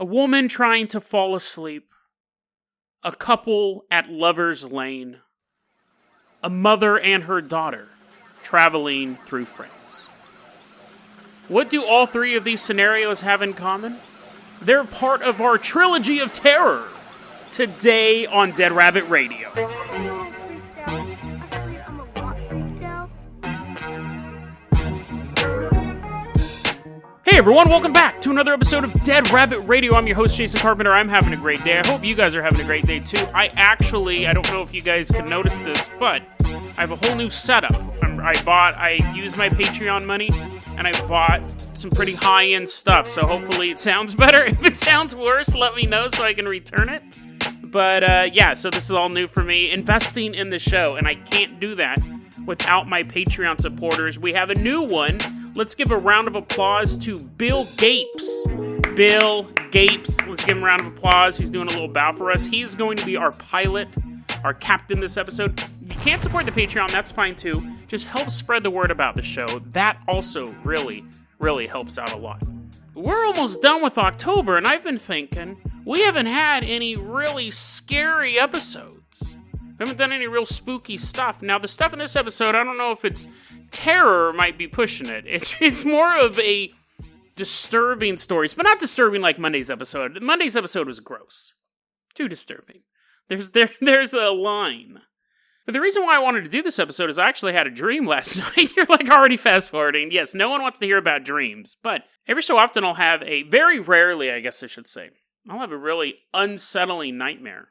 A woman trying to fall asleep. A couple at Lover's Lane. A mother and her daughter traveling through France. What do all three of these scenarios have in common? They're part of our trilogy of terror. Today on Dead Rabbit Radio. Hey everyone, welcome back to another episode of Dead Rabbit Radio. I'm your host, Jason Carpenter. I'm having a great day. I hope you guys are having a great day too. I don't know if you guys can notice this, but I have a whole new setup. I used my Patreon money, and I bought some pretty high-end stuff, so hopefully it sounds better. If it sounds worse, let me know so I can return it. But so this is all new for me, investing in the show, and I can't do that without my Patreon supporters. We have a new one. Let's give a round of applause to Bill Gapes. Bill Gapes, let's give him a round of applause. He's doing a little bow for us. He's going to be our pilot, our captain this episode. If you can't support the Patreon, that's fine too. Just help spread the word about the show. That also really, really helps out a lot. We're almost done with October, and I've been thinking, we haven't had any really scary episodes. We haven't done any real spooky stuff. Now, the stuff in this episode, I don't know if it's terror might be pushing it. It's more of a disturbing stories, but not disturbing like Monday's episode. Monday's episode was gross. Too disturbing. There's a line. But the reason why I wanted to do this episode is I actually had a dream last night. You're like already fast forwarding. Yes, no one wants to hear about dreams, but every so often I'll have very rarely, I guess I should say, I'll have a really unsettling nightmare.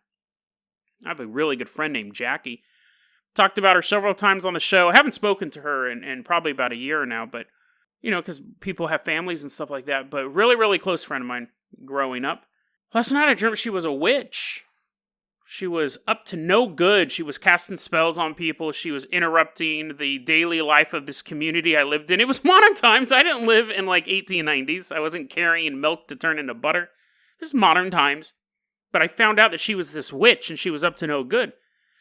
I have a really good friend named Jackie. Talked about her several times on the show. I haven't spoken to her in probably about a year now, but, because people have families and stuff like that. But really, really close friend of mine growing up. Last night I dreamt she was a witch. She was up to no good. She was casting spells on people. She was interrupting the daily life of this community I lived in. It was modern times. I didn't live in like 1890s. I wasn't carrying milk to turn into butter. This is modern times. But I found out that she was this witch and she was up to no good.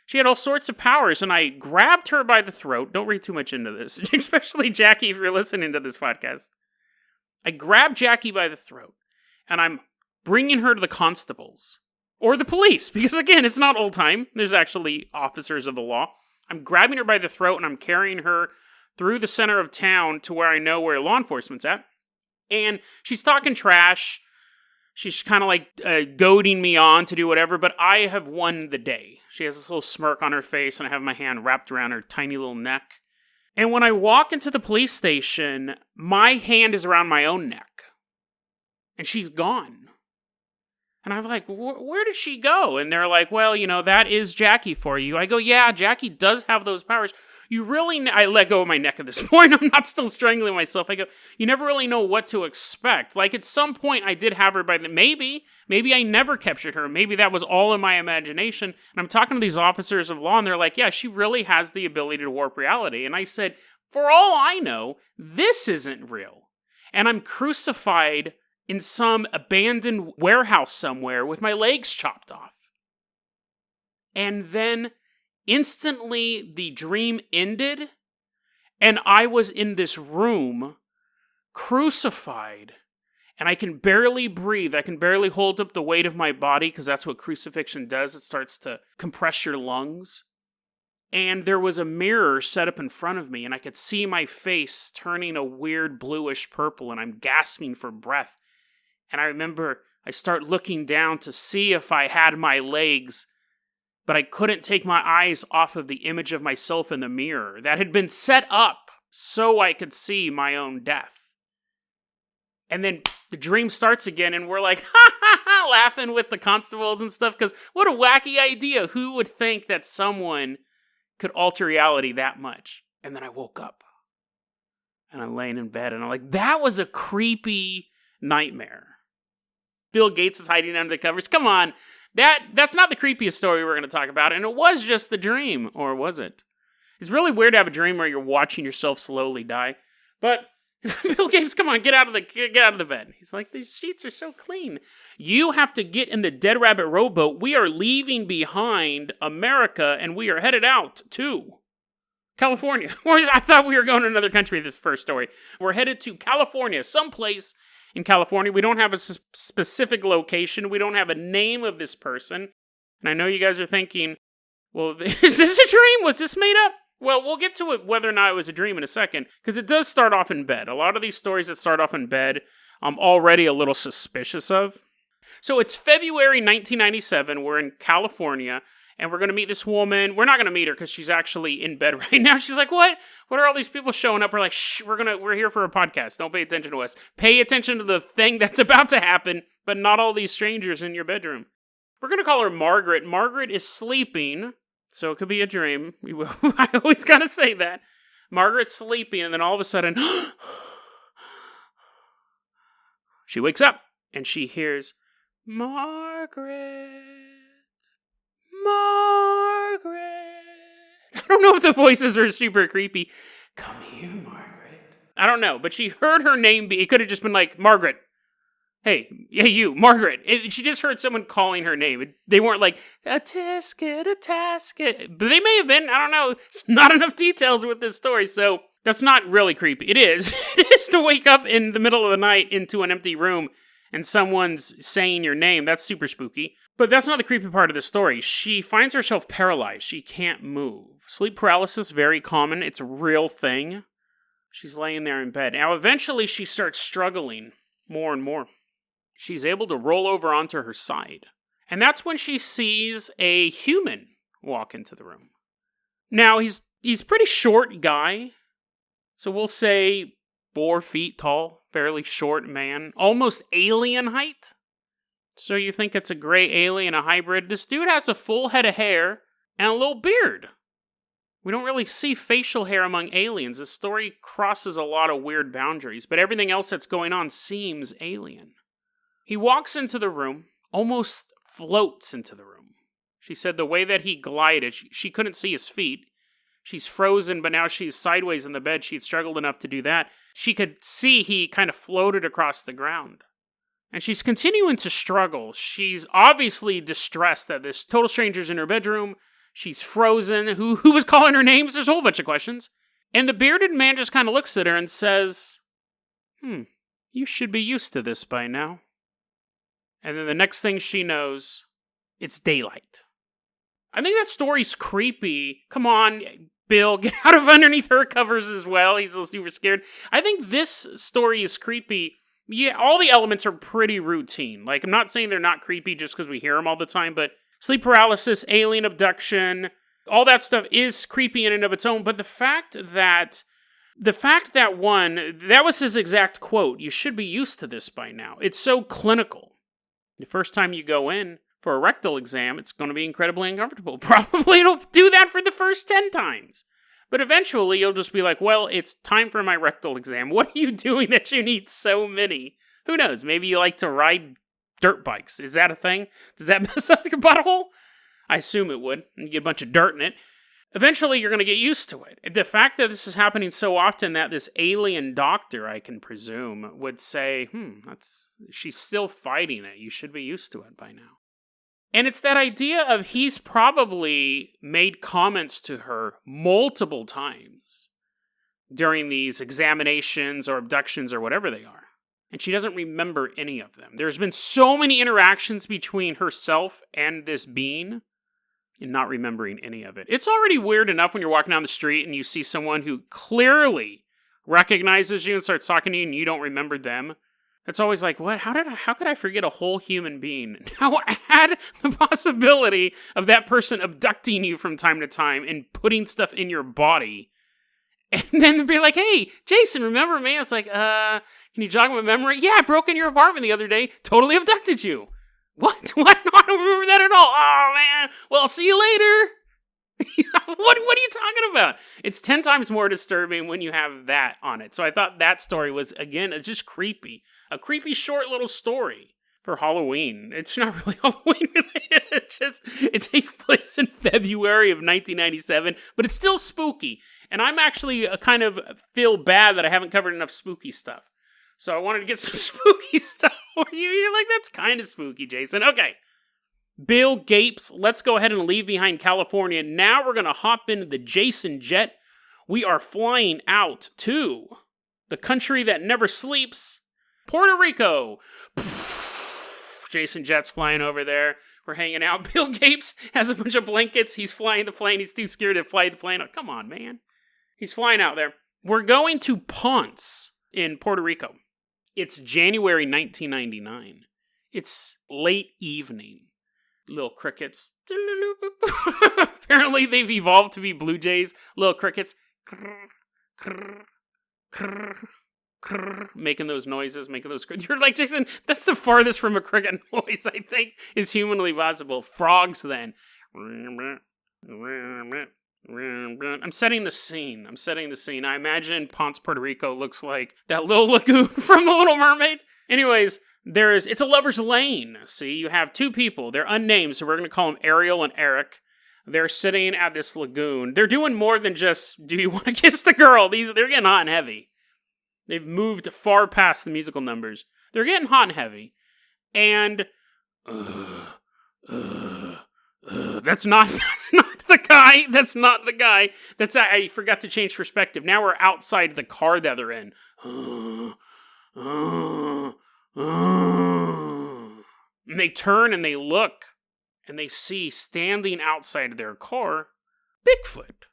She had all sorts of powers, and I grabbed her by the throat. Don't read too much into this, especially Jackie if you're listening to this podcast. I grabbed Jackie by the throat, and I'm bringing her to the constables. Or the police, because again, it's not old time. There's actually officers of the law. I'm grabbing her by the throat, and I'm carrying her through the center of town to where I know where law enforcement's at. And she's talking trash. She's kind of like goading me on to do whatever, but I have won the day. She has this little smirk on her face, and I have my hand wrapped around her tiny little neck. And when I walk into the police station, my hand is around my own neck. And she's gone. And I'm like, where did she go? And they're like, well, that is Jackie for you. I go, yeah, Jackie does have those powers. I let go of my neck at this point. I'm not still strangling myself. I go, you never really know what to expect. Like at some point I did have her maybe I never captured her. Maybe that was all in my imagination. And I'm talking to these officers of law and they're like, yeah, she really has the ability to warp reality. And I said, for all I know, this isn't real. And I'm crucified in some abandoned warehouse somewhere with my legs chopped off. And then instantly, the dream ended, and I was in this room, crucified, and I can barely breathe. I can barely hold up the weight of my body, because that's what crucifixion does. It starts to compress your lungs. And there was a mirror set up in front of me, and I could see my face turning a weird bluish purple, and I'm gasping for breath. And I remember I start looking down to see if I had my legs, but I couldn't take my eyes off of the image of myself in the mirror that had been set up so I could see my own death. And then the dream starts again, and we're like, ha ha ha, laughing with the constables and stuff, because what a wacky idea. Who would think that someone could alter reality that much? And then I woke up, and I'm laying in bed, and I'm like, that was a creepy nightmare. Bill Gates is hiding under the covers. Come on. That's not the creepiest story we're going to talk about, and it was just the dream, or was it? It's really weird to have a dream where you're watching yourself slowly die, but Bill Gates, come on, get out of the bed. He's like, these sheets are so clean. You have to get in the Dead Rabbit rowboat. We are leaving behind America, and we are headed out to California. I thought we were going to another country this first story. We're headed to California, someplace in California. We don't have a specific location. We don't have a name of this person. And I know you guys are thinking, well, is this a dream? Was this made up? Well, we'll get to it whether or not it was a dream in a second, because it does start off in bed. A lot of these stories that start off in bed, I'm already a little suspicious of. So it's February 1997. We're in California, and we're going to meet this woman. We're not going to meet her because she's actually in bed right now. She's like, what? What are all these people showing up? We're like, shh, we're here for a podcast. Don't pay attention to us. Pay attention to the thing that's about to happen, but not all these strangers in your bedroom. We're going to call her Margaret. Margaret is sleeping, so it could be a dream. I always got to say that. Margaret's sleeping, and then all of a sudden, she wakes up, and she hears, Margaret. Margaret. I don't know if the voices are super creepy. Come here, Margaret. I don't know, but she heard her name it could have just been like, Margaret. Hey, you, Margaret. She just heard someone calling her name. They weren't like, a tisket, a tasket. But they may have been. I don't know. It's not enough details with this story, so that's not really creepy. It is. It is to wake up in the middle of the night into an empty room and someone's saying your name. That's super spooky. But that's not the creepy part of the story. She finds herself paralyzed. She can't move. Sleep paralysis, very common. It's a real thing. She's laying there in bed. Now, eventually, she starts struggling more and more. She's able to roll over onto her side. And that's when she sees a human walk into the room. Now, he's pretty short guy. So we'll say 4 feet tall, fairly short man. Almost alien height. So you think it's a gray alien, a hybrid. This dude has a full head of hair and a little beard. We don't really see facial hair among aliens. This story crosses a lot of weird boundaries, but everything else that's going on seems alien. He walks into the room, almost floats into the room. She said the way that he glided, she couldn't see his feet. She's frozen, but now she's sideways in the bed. She'd struggled enough to do that. She could see he kind of floated across the ground. And she's continuing to struggle. She's obviously distressed that this total stranger's in her bedroom. She's frozen. Who was calling her names? There's a whole bunch of questions. And the bearded man just kind of looks at her and says, you should be used to this by now. And then the next thing she knows, it's daylight. I think that story's creepy. Come on, Bill, get out of underneath her covers as well. He's super scared. I think this story is creepy. Yeah, all the elements are pretty routine. Like, I'm not saying they're not creepy just because we hear them all the time, but sleep paralysis, alien abduction, all that stuff is creepy in and of its own. But the fact that that was his exact quote, you should be used to this by now. It's so clinical. The first time you go in for a rectal exam, it's going to be incredibly uncomfortable. Probably it'll do that for the first 10 times. But eventually you'll just be like, well, it's time for my rectal exam. What are you doing that you need so many? Who knows? Maybe you like to ride dirt bikes. Is that a thing? Does that mess up your butthole? I assume it would. You get a bunch of dirt in it. Eventually you're going to get used to it. The fact that this is happening so often that this alien doctor, I can presume, would say, she's still fighting it. You should be used to it by now. And it's that idea of he's probably made comments to her multiple times during these examinations or abductions or whatever they are. And she doesn't remember any of them. There's been so many interactions between herself and this being and not remembering any of it. It's already weird enough when you're walking down the street and you see someone who clearly recognizes you and starts talking to you and you don't remember them. It's always like, what? How could I forget a whole human being? Now add the possibility of that person abducting you from time to time and putting stuff in your body. And then be like, hey, Jason, remember me? I was like, can you jog my memory? Yeah, I broke in your apartment the other day. Totally abducted you. What? What? No, I don't remember that at all. Oh, man. Well, I'll see you later. What are you talking about? It's 10 times more disturbing when you have that on it. So I thought that story was, again, it's just creepy. A creepy short little story for Halloween. It's not really Halloween related. It takes place in February of 1997, but it's still spooky. And I'm actually kind of feel bad that I haven't covered enough spooky stuff. So I wanted to get some spooky stuff for you. You're like, that's kind of spooky, Jason. Okay. Bill gapes. Let's go ahead and leave behind California. Now we're going to hop into the Jason jet. We are flying out to the country that never sleeps, Puerto Rico. Jason Jet's flying over there. We're hanging out. Bill Gates has a bunch of blankets. He's flying the plane. He's too scared to fly the plane. Oh, come on, man. He's flying out there. We're going to Ponce in Puerto Rico. It's January 1999. It's late evening. Little crickets. Apparently they've evolved to be blue jays. Little crickets. Making those noises, You're like, Jason, that's the farthest from a cricket noise I think is humanly possible. Frogs, then. I'm setting the scene. I imagine Ponce, Puerto Rico looks like that little lagoon from The Little Mermaid. Anyways, it's a lover's lane. See, you have two people. They're unnamed, so we're going to call them Ariel and Eric. They're sitting at this lagoon. They're doing more than just, do you want to kiss the girl? They're getting hot and heavy. They've moved far past the musical numbers. They're getting hot and heavy. And, that's not the guy. That's not the guy. I forgot to change perspective. Now we're outside the car that they're in. And they turn and they look. And they see, standing outside of their car, Bigfoot.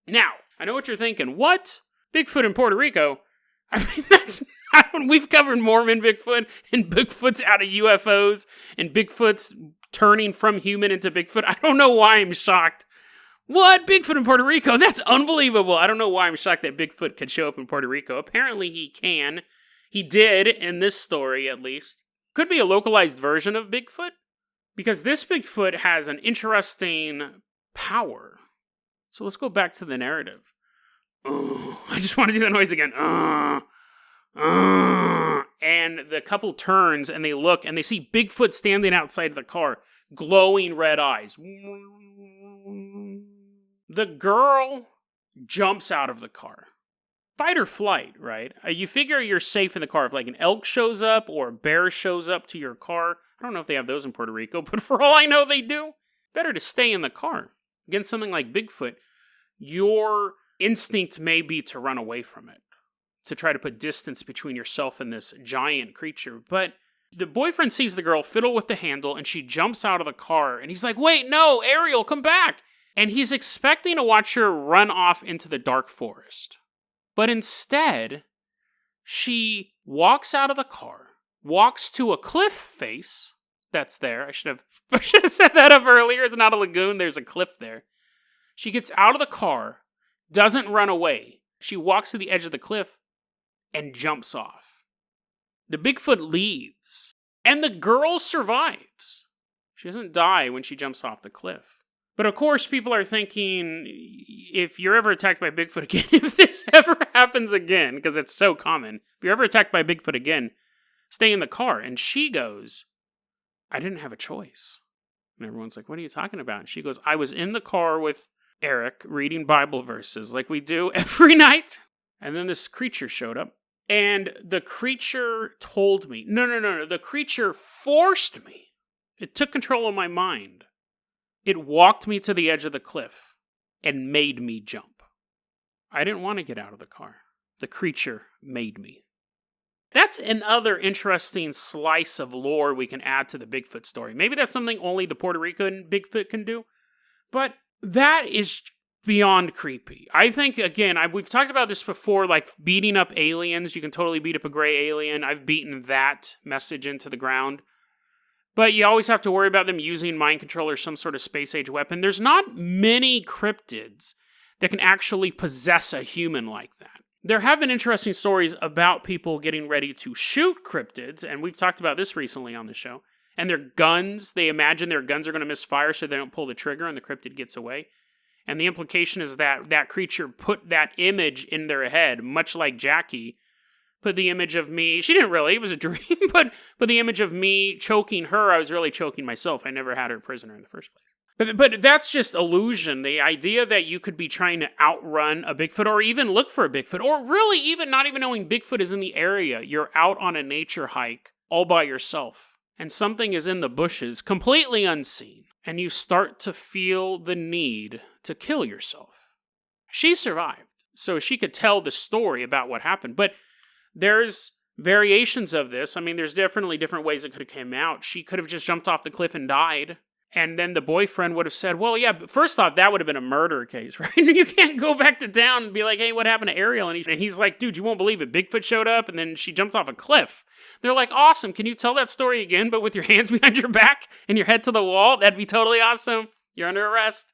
Now, I know what you're thinking. What? Bigfoot in Puerto Rico? I mean, we've covered Mormon Bigfoot, and Bigfoot's out of UFOs, and Bigfoot's turning from human into Bigfoot. I don't know why I'm shocked. What? Bigfoot in Puerto Rico? That's unbelievable. I don't know why I'm shocked that Bigfoot could show up in Puerto Rico. Apparently he can. He did, in this story at least. Could be a localized version of Bigfoot, because this Bigfoot has an interesting power. So let's go back to the narrative. I just want to do that noise again. And the couple turns and they look and they see Bigfoot standing outside the car, glowing red eyes. The girl jumps out of the car. Fight or flight, right? You figure you're safe in the car if like an elk shows up or a bear shows up to your car. I don't know if they have those in Puerto Rico, but for all I know they do. Better to stay in the car. Against something like Bigfoot, your instinct may be to run away from it, to try to put distance between yourself and this giant creature. But the boyfriend sees the girl fiddle with the handle and she jumps out of the car and he's like, wait, no, Ariel, come back. And he's expecting to watch her run off into the dark forest. But instead, she walks out of the car, walks to a cliff face that's there. I should have set that up earlier. It's not a lagoon. There's a cliff there. She gets out of the car, doesn't run away. She walks to the edge of the cliff and jumps off. The Bigfoot leaves, and the girl survives. She doesn't die when she jumps off the cliff. But of course, people are thinking, if you're ever attacked by Bigfoot again, if this ever happens again, because it's so common, if you're ever attacked by Bigfoot again, stay in the car. And she goes, I didn't have a choice. And everyone's like, what are you talking about? And she goes, I was in the car with Eric reading Bible verses like we do every night. And then this creature showed up. And the creature told me, no. The creature forced me. It took control of my mind. It walked me to the edge of the cliff and made me jump. I didn't want to get out of the car. The creature made me. That's another interesting slice of lore we can add to the Bigfoot story. Maybe that's something only the Puerto Rican Bigfoot can do. But that is beyond creepy. I think, again, we've talked about this before, like beating up aliens. You can totally beat up a gray alien. I've beaten that message into the ground. But you always have to worry about them using mind control or some sort of space-age weapon. There's not many cryptids that can actually possess a human like that. There have been interesting stories about people getting ready to shoot cryptids, and we've talked about this recently on the show. And their guns, they imagine their guns are going to misfire so they don't pull the trigger and the cryptid gets away. And the implication is that that creature put that image in their head, much like Jackie put the image of me. She didn't really, it was a dream, but the image of me choking her, I was really choking myself. I never had her prisoner in the first place. But that's just illusion. The idea that you could be trying to outrun a Bigfoot or even look for a Bigfoot, or really even not even knowing Bigfoot is in the area. You're out on a nature hike all by yourself, and something is in the bushes, completely unseen, and you start to feel the need to kill yourself. She survived, so she could tell the story about what happened, but there's variations of this. I mean, there's definitely different ways it could have came out. She could have just jumped off the cliff and died. And then the boyfriend would have said, well, yeah, but first off, that would have been a murder case, right? You can't go back to town and be like, hey, what happened to Ariel? And he's like, dude, you won't believe it. Bigfoot showed up and then she jumped off a cliff. They're like, awesome. Can you tell that story again, but with your hands behind your back and your head to the wall? That'd be totally awesome. You're under arrest.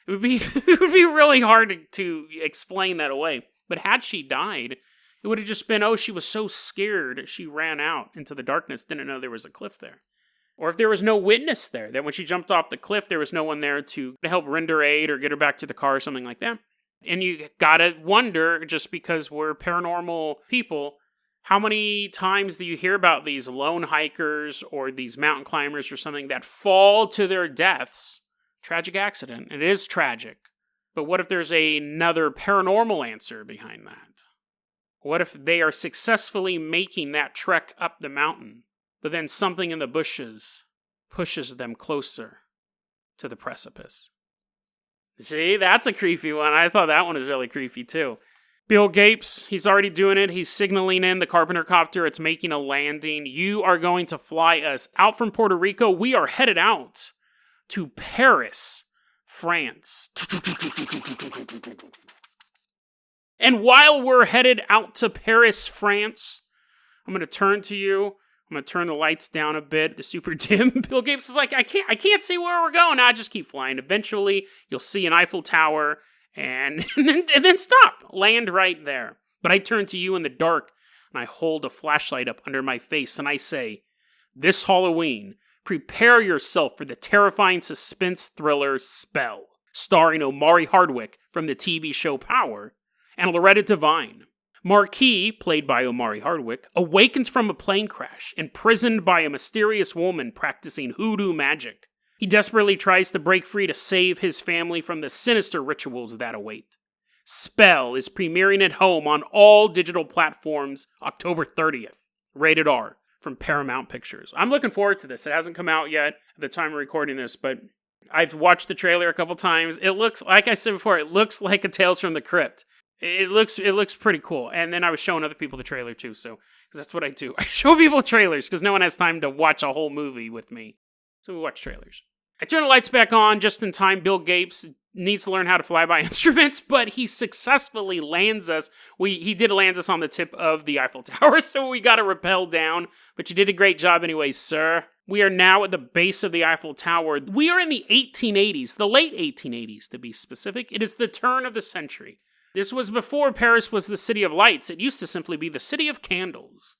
It would be really hard to explain that away. But had she died, it would have just been, oh, she was so scared she ran out into the darkness, didn't know there was a cliff there. Or if there was no witness there, that when she jumped off the cliff, there was no one there to help render aid or get her back to the car or something like that. And you gotta wonder, just because we're paranormal people, how many times do you hear about these lone hikers or these mountain climbers or something that fall to their deaths? Tragic accident. It is tragic. But what if there's another paranormal answer behind that? What if they are successfully making that trek up the mountain, but then something in the bushes pushes them closer to the precipice? See, that's a creepy one. I thought that one was really creepy too. Bill Gates, he's already doing it. He's signaling in the Carpenter copter. It's making a landing. You are going to fly us out from Puerto Rico. We are headed out to Paris, France. And while we're headed out to Paris, France, I'm going to turn to you. I'm going to turn the lights down a bit. They're super dim. Bill Gates is like, I can't see where we're going. I just keep flying. Eventually, you'll see an Eiffel Tower and then stop. Land right there. But I turn to you in the dark and I hold a flashlight up under my face and I say, this Halloween, prepare yourself for the terrifying suspense thriller Spell, starring Omari Hardwick from the TV show Power, and Loretta Devine. Marquis, played by Omari Hardwick, awakens from a plane crash, imprisoned by a mysterious woman practicing hoodoo magic. He desperately tries to break free to save his family from the sinister rituals that await. Spell is premiering at home on all digital platforms October 30th. Rated R from Paramount Pictures. I'm looking forward to this. It hasn't come out yet at the time of recording this, but I've watched the trailer a couple times. It looks, like I said before, it looks like a Tales from the Crypt. It looks pretty cool. And then I was showing other people the trailer too, so, because that's what I do. I show people trailers, because no one has time to watch a whole movie with me. So we watch trailers. I turn the lights back on just in time. Bill Gates needs to learn how to fly by instruments, but he successfully lands us. He did land us on the tip of the Eiffel Tower, so we got to rappel down. But you did a great job anyway, sir. We are now at the base of the Eiffel Tower. We are in the 1880s, the late 1880s to be specific. It is the turn of the century. This was before Paris was the city of lights. It used to simply be the city of candles.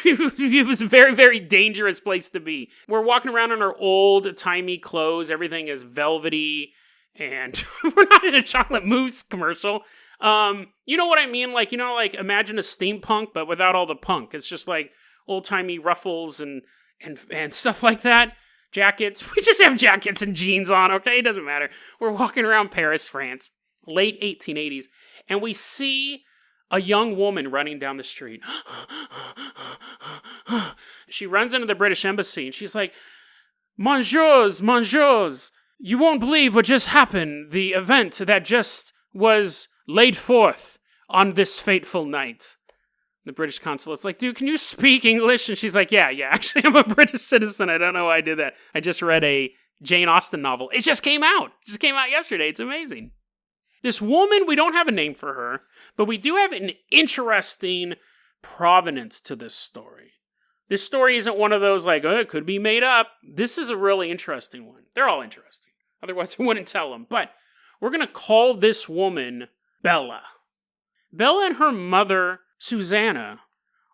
It was a very, very dangerous place to be. We're walking around in our old-timey clothes. Everything is velvety, and we're not in a chocolate mousse commercial. You know what I mean? Like, imagine a steampunk, but without all the punk. It's just like old-timey ruffles and stuff like that. Jackets. We just have jackets and jeans on, okay? It doesn't matter. We're walking around Paris, France, late 1880s, and we see a young woman running down the street. She runs into the British embassy, and she's like, Monsieurs, you won't believe what just happened. The event that just was laid forth on this fateful night. The British consulate's like, dude, can you speak English? And she's like, yeah, actually, I'm a British citizen. I don't know why I did that. I just read a Jane Austen novel. It just came out. It just came out yesterday. It's amazing. This woman, we don't have a name for her, but we do have an interesting provenance to this story. This story isn't one of those like, oh, it could be made up. This is a really interesting one. They're all interesting. Otherwise, I wouldn't tell them. But we're going to call this woman Bella. Bella and her mother, Susanna,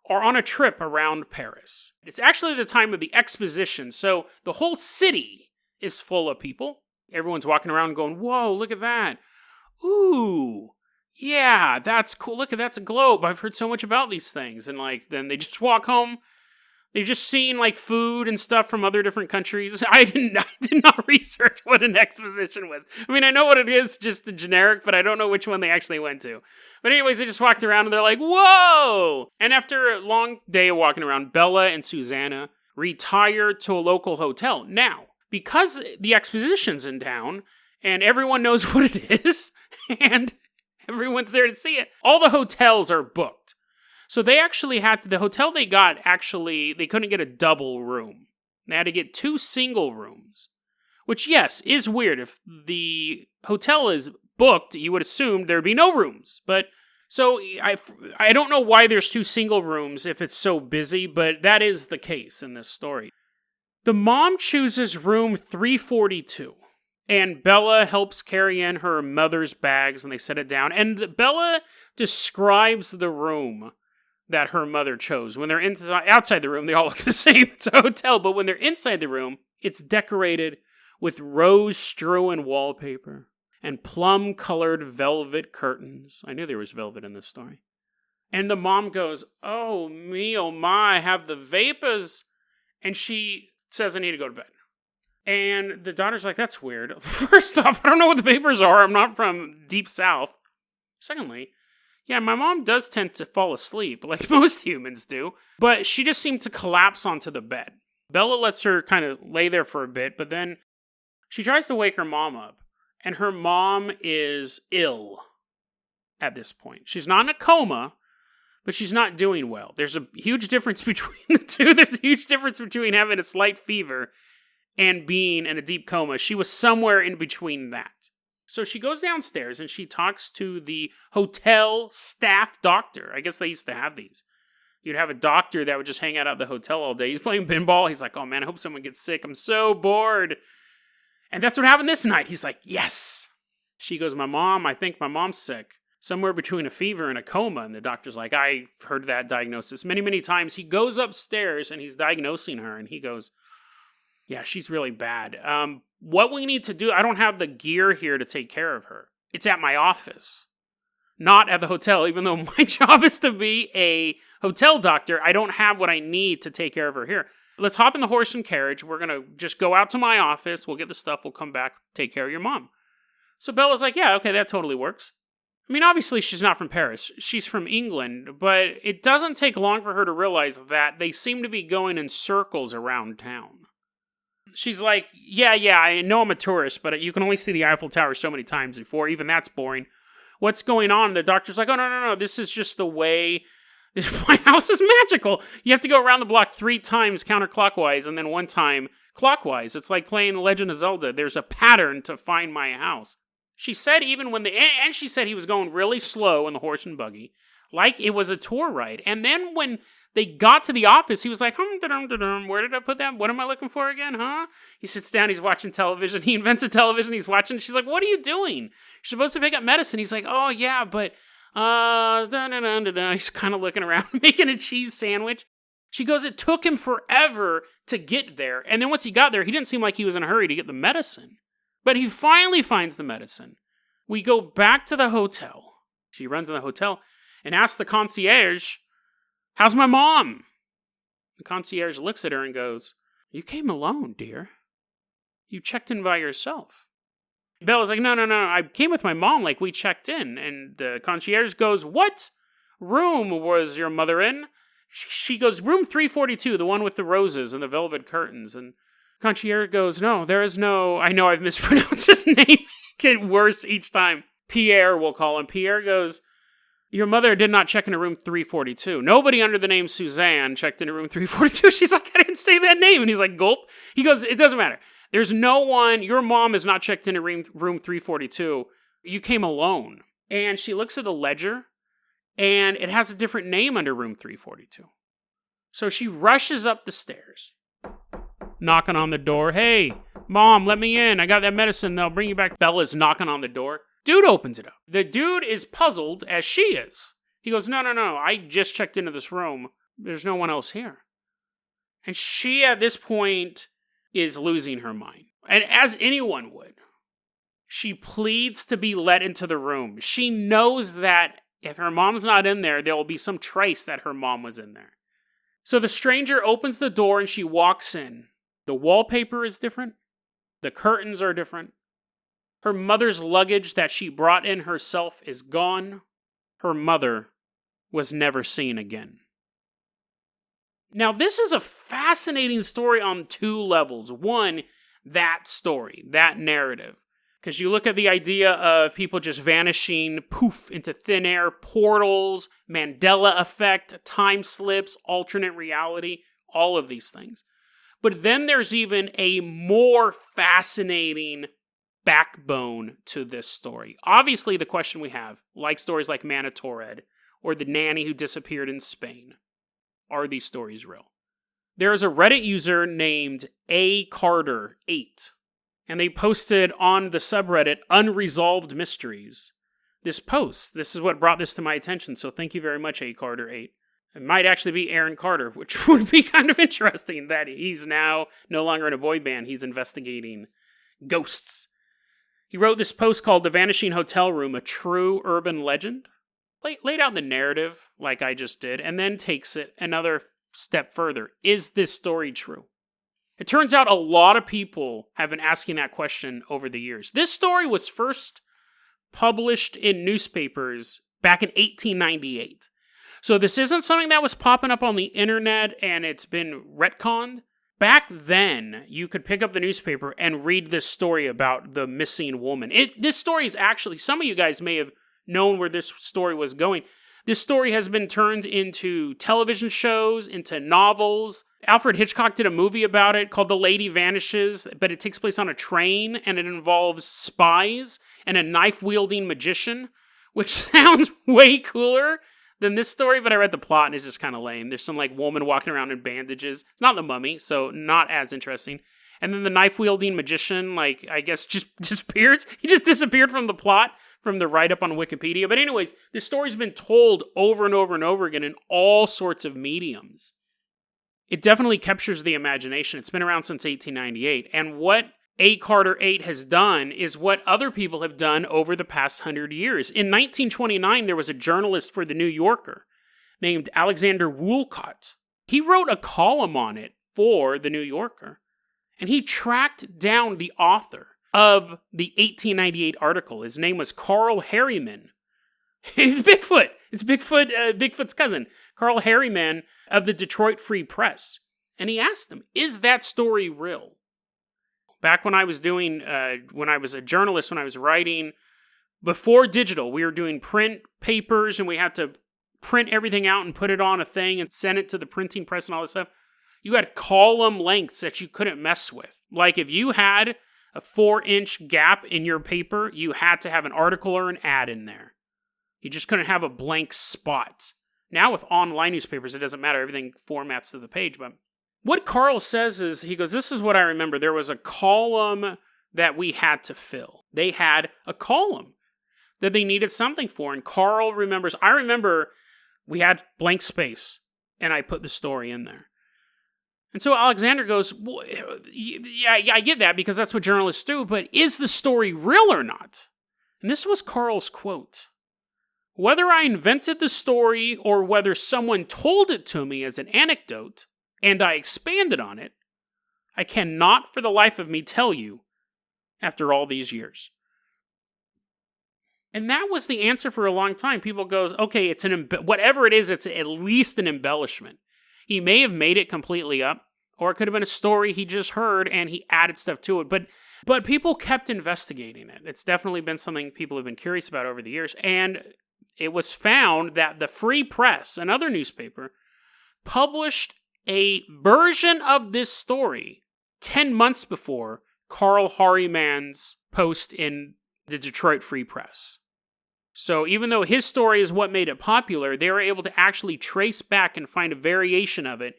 are on a trip around Paris. It's actually the time of the exposition, so the whole city is full of people. Everyone's walking around going, whoa, look at that. Ooh, yeah, that's cool. Look, that's a globe. I've heard so much about these things. And then they just walk home. They've just seen food and stuff from other different countries. I did not research what an exposition was. I mean, I know what it is, just the generic, but I don't know which one they actually went to. But anyways, they just walked around and they're like, whoa! And after a long day of walking around, Bella and Susanna retire to a local hotel. Now, because the exposition's in town, and everyone knows what it is, and everyone's there to see it, all the hotels are booked. So they actually the hotel they got, they couldn't get a double room. They had to get 2 single rooms. Which, yes, is weird. If the hotel is booked, you would assume there'd be no rooms. But, so, I don't know why there's 2 single rooms if it's so busy, but that is the case in this story. The mom chooses room 342. And Bella helps carry in her mother's bags, and they set it down. And Bella describes the room that her mother chose. When they're outside the room, they all look the same. It's a hotel. But when they're inside the room, it's decorated with rose-strewn wallpaper and plum-colored velvet curtains. I knew there was velvet in this story. And the mom goes, "Oh, me, oh my, I have the vapors." And she says, "I need to go to bed." And the daughter's like, "That's weird. First off, I don't know what the vapors are. I'm not from deep south. Secondly, yeah, my mom does tend to fall asleep, like most humans do. But she just seemed to collapse onto the bed. Bella lets her kind of lay there for a bit, but then she tries to wake her mom up. And her mom is ill at this point. She's not in a coma, but she's not doing well. There's a huge difference between the two. There's a huge difference between having a slight fever and being in a deep coma. She was somewhere in between that. So she goes downstairs and she talks to the hotel staff doctor. I guess they used to have these. You'd have a doctor that would just hang out at the hotel all day. He's playing pinball. He's like, "Oh man, I hope someone gets sick. I'm so bored." And that's what happened this night. He's like, "Yes." She goes, I think my mom's sick. Somewhere between a fever and a coma." And the doctor's like, "I've heard that diagnosis many, many times." He goes upstairs and he's diagnosing her. And he goes, "Yeah, she's really bad. What we need to do, I don't have the gear here to take care of her. It's at my office, not at the hotel. Even though my job is to be a hotel doctor, I don't have what I need to take care of her here. Let's hop in the horse and carriage. We're going to just go out to my office. We'll get the stuff. We'll come back, take care of your mom." So Bella's like, "Yeah, okay, that totally works." I mean, obviously she's not from Paris. She's from England, but it doesn't take long for her to realize that they seem to be going in circles around town. She's like, yeah, I know I'm a tourist, but you can only see the Eiffel Tower so many times before. Even that's boring. What's going on? The doctor's like, "Oh, no. This is just the way. My house is magical. You have to go around the block 3 times counterclockwise and then 1 time clockwise. It's like playing The Legend of Zelda. There's a pattern to find my house." She said even when and she said he was going really slow in the horse and buggy, like it was a tour ride. And then when they got to the office, he was like, "Where did I put that? What am I looking for again, huh?" He sits down, he's watching television. He invents a television, he's watching. She's like, "What are you doing? You're supposed to pick up medicine." He's like, "Oh, yeah, but, He's kind of looking around, making a cheese sandwich. She goes, "It took him forever to get there. And then once he got there, he didn't seem like he was in a hurry to get the medicine. But he finally finds the medicine. We go back to the hotel." She runs in the hotel and asks the concierge, "How's my mom?" The concierge looks at her and goes, "You came alone, dear. You checked in by yourself." Bella's like, No. I came with my mom, like we checked in." And the concierge goes, "What room was your mother in?" She goes, "Room 342, the one with the roses and the velvet curtains." And concierge goes, "No, there is no," I know I've mispronounced his name. Get worse each time. Pierre, we'll call him. Pierre goes, "Your mother did not check into room 342. Nobody under the name Suzanne checked into room 342. She's like, "I didn't say that name." And he's like, gulp. He goes, "It doesn't matter. There's no one. Your mom is not checked into room 342. You came alone." And she looks at the ledger, and it has a different name under room 342. So she rushes up the stairs, knocking on the door. "Hey, Mom, let me in. I got that medicine. They'll bring you back." Bella's knocking on the door. Dude opens it up. The dude is puzzled as she is. He goes, No. I just checked into this room. There's no one else here." And she, at this point, is losing her mind. And as anyone would, she pleads to be let into the room. She knows that if her mom's not in there, there will be some trace that her mom was in there. So the stranger opens the door and she walks in. The wallpaper is different. The curtains are different. Her mother's luggage that she brought in herself is gone. Her mother was never seen again. Now, this is a fascinating story on 2 levels. One, that story, that narrative. Because you look at the idea of people just vanishing, poof, into thin air, portals, Mandela effect, time slips, alternate reality, all of these things. But then there's even a more fascinating backbone to this story. Obviously, the question we have, like stories like Manitored, or the nanny who disappeared in Spain, are these stories real? There is a Reddit user named acarter8. And they posted on the subreddit Unresolved Mysteries this post. This is what brought this to my attention, so thank you very much, acarter8. It might actually be Aaron Carter, which would be kind of interesting that he's now no longer in a boy band. He's investigating ghosts. He wrote this post called The Vanishing Hotel Room, a True Urban Legend. Laid out the narrative, like I just did, and then takes it another step further. Is this story true? It turns out a lot of people have been asking that question over the years. This story was first published in newspapers back in 1898. So this isn't something that was popping up on the internet and it's been retconned. Back then, you could pick up the newspaper and read this story about the missing woman. This story is actually, some of you guys may have known where this story was going. This story has been turned into television shows, into novels. Alfred Hitchcock did a movie about it called The Lady Vanishes, but it takes place on a train, and it involves spies and a knife-wielding magician, which sounds way cooler than this story, but I read the plot, and it's just kind of lame. There's some, woman walking around in bandages. It's not the Mummy, so not as interesting. And then the knife-wielding magician, I guess, just disappears. He just disappeared from the plot, from the write-up on Wikipedia. But anyways, this story's been told over and over and over again in all sorts of mediums. It definitely captures the imagination. It's been around since 1898. And what acarter8 has done is what other people have done over the past 100 years. In 1929, there was a journalist for The New Yorker named Alexander Woolcott. He wrote a column on it for The New Yorker. And he tracked down the author of the 1898 article. His name was Carl Harriman. It's Bigfoot. It's Bigfoot's cousin, Carl Harriman of the Detroit Free Press. And he asked him, is that story real? Back when I was when I was a journalist, when I was writing, before digital, we were doing print papers and we had to print everything out and put it on a thing and send it to the printing press and all this stuff. You had column lengths that you couldn't mess with. Like if you had a 4-inch gap in your paper, you had to have an article or an ad in there. You just couldn't have a blank spot. Now with online newspapers, it doesn't matter. Everything formats to the page. But what Carl says is, he goes, this is what I remember. There was a column that we had to fill. They had a column that they needed something for. And Carl remembers, I remember we had blank space and I put the story in there. And so Alexander goes, well, yeah, I get that because that's what journalists do, but is the story real or not? And this was Carl's quote. Whether I invented the story or whether someone told it to me as an anecdote and I expanded on it, I cannot for the life of me tell you after all these years. And that was the answer for a long time. People goes, okay, it's whatever it is, it's at least an embellishment. He may have made it completely up, or it could have been a story he just heard and he added stuff to it. But people kept investigating it. It's definitely been something people have been curious about over the years. And it was found that the Free Press, another newspaper, published a version of this story 10 months before Carl Harriman's post in the Detroit Free Press. So even though his story is what made it popular, they were able to actually trace back and find a variation of it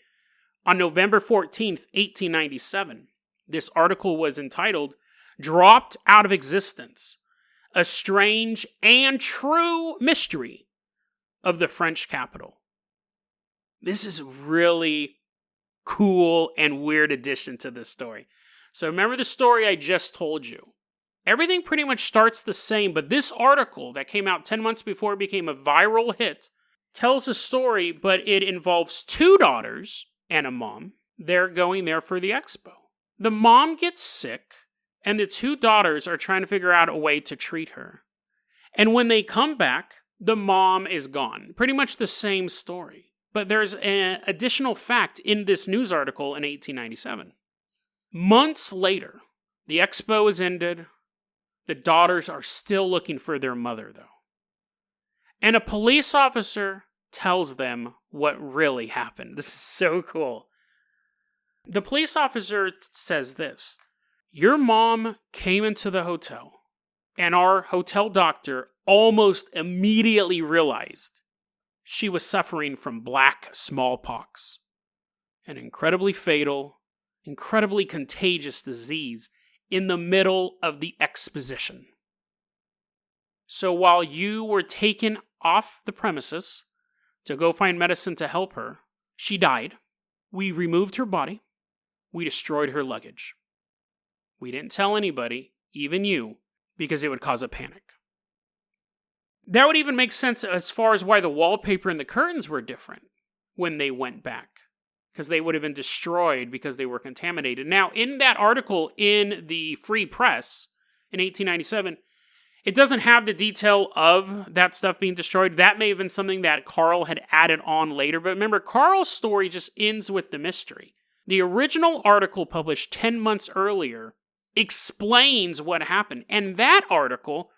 on November 14th, 1897. This article was entitled, Dropped Out of Existence, a Strange and True Mystery of the French Capital. This is a really cool and weird addition to this story. So remember the story I just told you. Everything pretty much starts the same, but this article that came out 10 months before it became a viral hit tells a story, but it involves 2 daughters and a mom. They're going there for the expo. The mom gets sick, and the 2 daughters are trying to figure out a way to treat her. And when they come back, the mom is gone. Pretty much the same story. But there's an additional fact in this news article in 1897. Months later, the expo is ended. The daughters are still looking for their mother, though. And a police officer tells them what really happened. This is so cool. The police officer says this: your mom came into the hotel, and our hotel doctor almost immediately realized she was suffering from black smallpox, an incredibly fatal, incredibly contagious disease in the middle of the exposition. So while you were taken off the premises to go find medicine to help her, she died. We removed her body. We destroyed her luggage. We didn't tell anybody, even you, because it would cause a panic. That would even make sense as far as why the wallpaper and the curtains were different when they went back, because they would have been destroyed because they were contaminated. Now, in that article in the Free Press in 1897, it doesn't have the detail of that stuff being destroyed. That may have been something that Carl had added on later. But remember, Carl's story just ends with the mystery. The original article published 10 months earlier explains what happened. And that article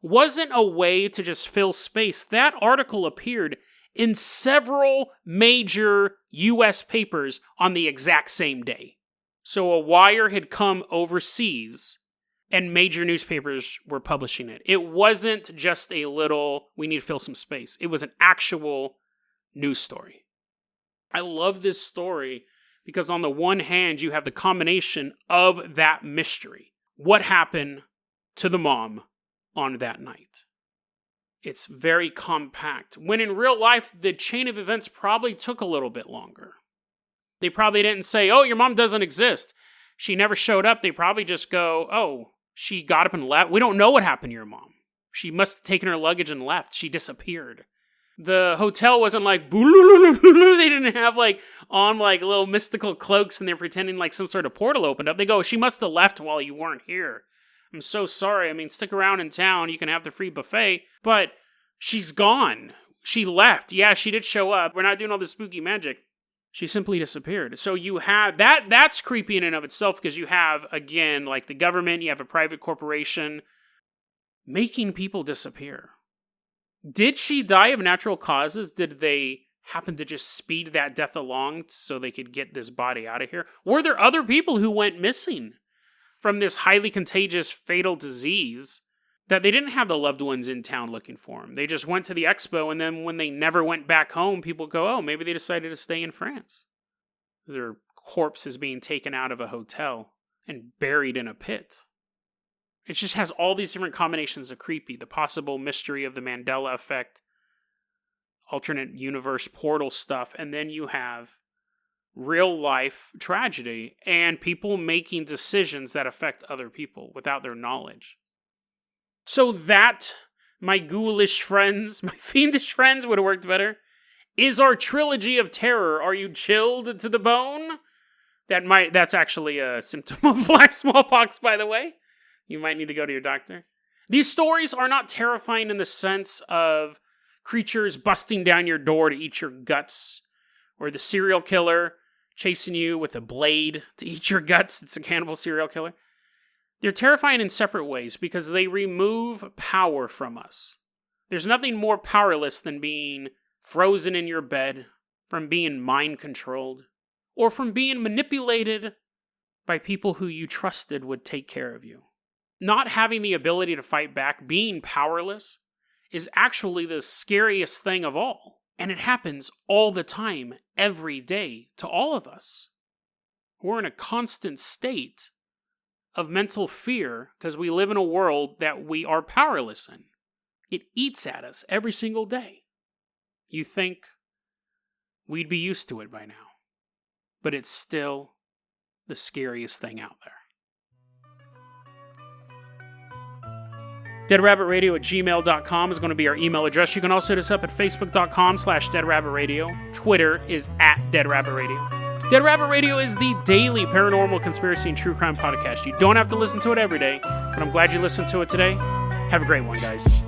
wasn't a way to just fill space. That article appeared in several major U.S. papers on the exact same day. So a wire had come overseas, and major newspapers were publishing it. It wasn't just a little, we need to fill some space. It was an actual news story. I love this story because on the one hand, you have the combination of that mystery. What happened to the mom on that night? It's very compact. When in real life, the chain of events probably took a little bit longer. They probably didn't say, oh, your mom doesn't exist. She never showed up. They probably just go, oh, she got up and left. We don't know what happened to your mom. She must have taken her luggage and left. She disappeared. The hotel wasn't like, they didn't have on little mystical cloaks and they're pretending like some sort of portal opened up. They go, she must have left while you weren't here. I'm so sorry. I mean, stick around in town. You can have the free buffet, but she's gone. She left. Yeah, she did show up. We're not doing all this spooky magic. She simply disappeared. So you have that's creepy in and of itself because you have, again, like the government, you have a private corporation making people disappear. Did she die of natural causes? Did they happen to just speed that death along so they could get this body out of here? Were there other people who went missing from this highly contagious, fatal disease that they didn't have the loved ones in town looking for them? They just went to the expo, and then when they never went back home, people go, oh, maybe they decided to stay in France. Their corpse is being taken out of a hotel and buried in a pit. It just has all these different combinations of creepy. The possible mystery of the Mandela effect, alternate universe portal stuff, and then you have real life tragedy and people making decisions that affect other people without their knowledge. So that, my ghoulish friends, my fiendish friends would have worked better, is our trilogy of terror. Are you chilled to the bone? That's actually a symptom of black smallpox, by the way. You might need to go to your doctor. These stories are not terrifying in the sense of creatures busting down your door to eat your guts, or the serial killer chasing you with a blade to eat your guts. It's a cannibal serial killer. They're terrifying in separate ways because they remove power from us. There's nothing more powerless than being frozen in your bed, from being mind-controlled, or from being manipulated by people who you trusted would take care of you. Not having the ability to fight back, being powerless, is actually the scariest thing of all. And it happens all the time, every day, to all of us. We're in a constant state of mental fear because we live in a world that we are powerless in. It eats at us every single day. You think we'd be used to it by now, but it's still the scariest thing out there. DeadRabbitRadio@gmail.com is going to be our email address. You can also hit us up at Facebook.com/DeadRabbitRadio. Twitter is @DeadRabbitRadio. Dead Rabbit Radio is the daily paranormal conspiracy and true crime podcast. You don't have to listen to it every day, but I'm glad you listened to it today. Have a great one, guys.